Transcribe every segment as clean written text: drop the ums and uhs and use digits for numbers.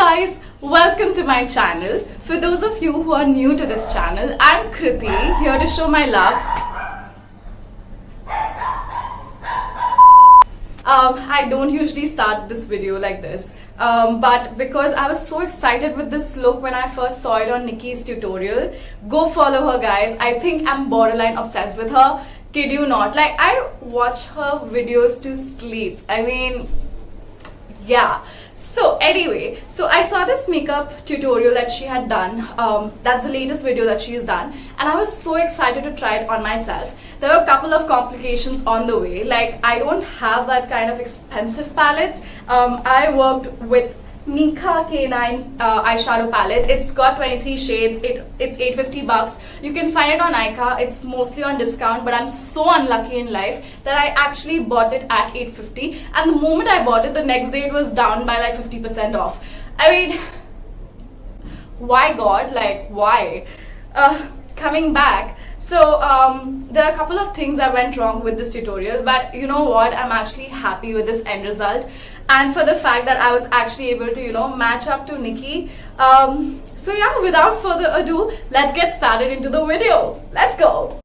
guys, welcome to my channel. For those of you who are new to this channel, I'm Kriti, here to show my love. I don't usually start this video like this, but because I was so excited with this look when I first saw it on Nikkie's tutorial. Go follow her, guys. I think I'm borderline obsessed with her. Kid you not. Like, I watch her videos to sleep. I mean, yeah. So anyway, so I saw this makeup tutorial that she had done. That's the latest video that she's done, and I was so excited to try it on myself. There were a couple of complications on the way. Like, I don't have that kind of expensive palettes. I worked with Nikkie K9 eyeshadow palette. It's got 23 shades. It's $850. You can find it on Nykaa. It's mostly on discount, but I'm so unlucky in life that I actually bought it at $850, and the moment I bought it, the next day it was down by like 50% off. I mean, why God? Like, why? Coming back, so there are a couple of things that went wrong with this tutorial, but you know what, I'm actually happy with this end result, and for the fact that I was actually able to, you know, match up to Nikkie. So yeah, without further ado, let's get started into the video. Let's go.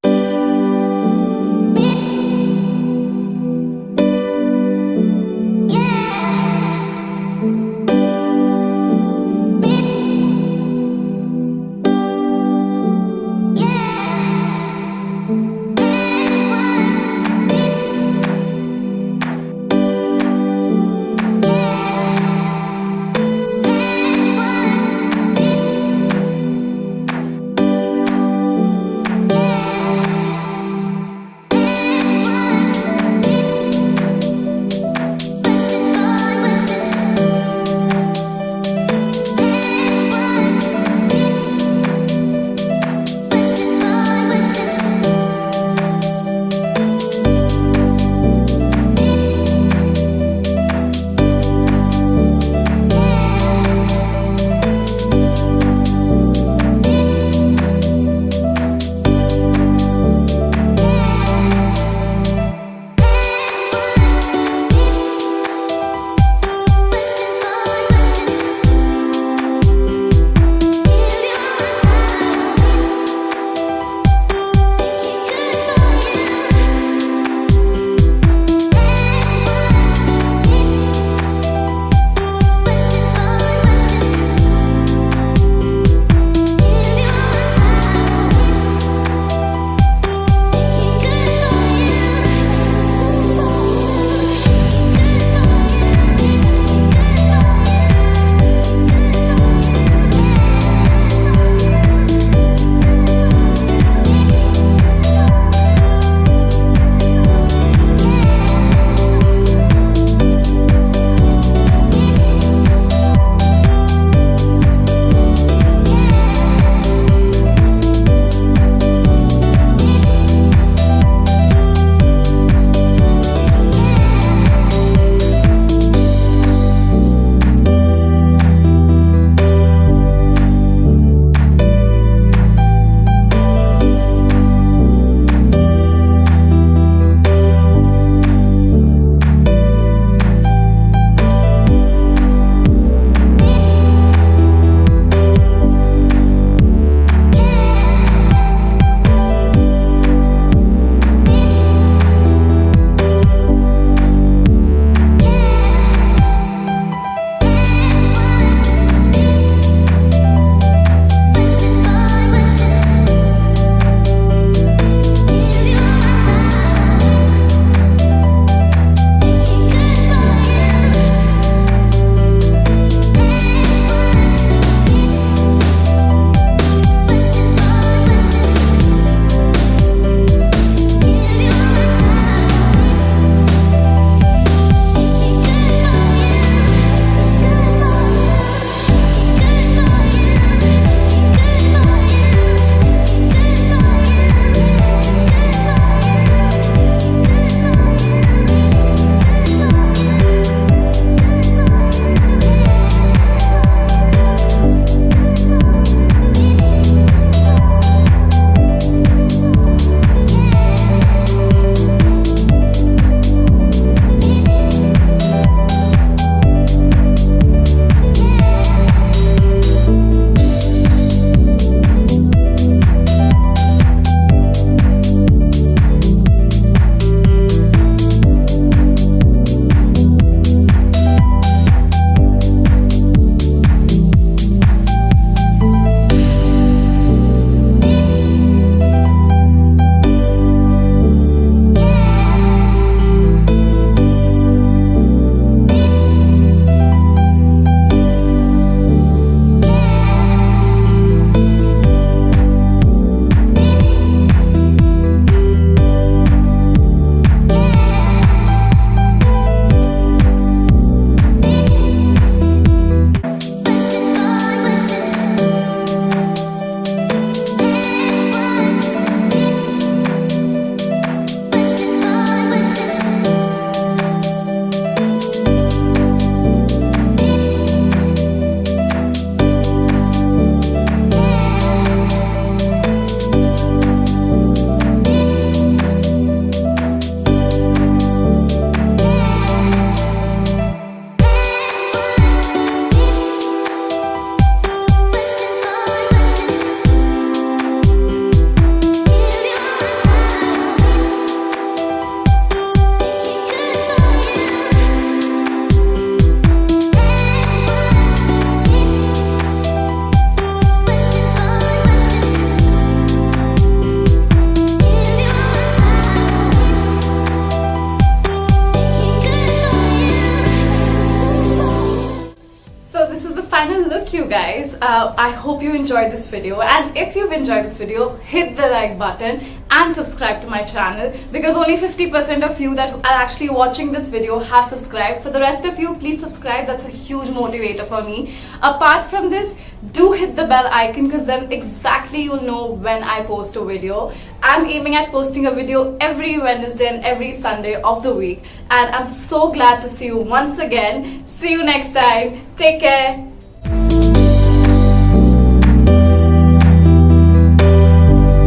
this is the final look, you guys. I hope you enjoyed this video, and if you've enjoyed this video, hit the like button and subscribe to my channel, because only 50% of you that are actually watching this video have subscribed. For the rest of you, please subscribe. That's a huge motivator for me. Apart from this, do hit the bell icon, because then exactly you'll know when I post a video. I'm aiming at posting a video every Wednesday and every Sunday of the week, and I'm so glad to see you once again. See you next time. Take care.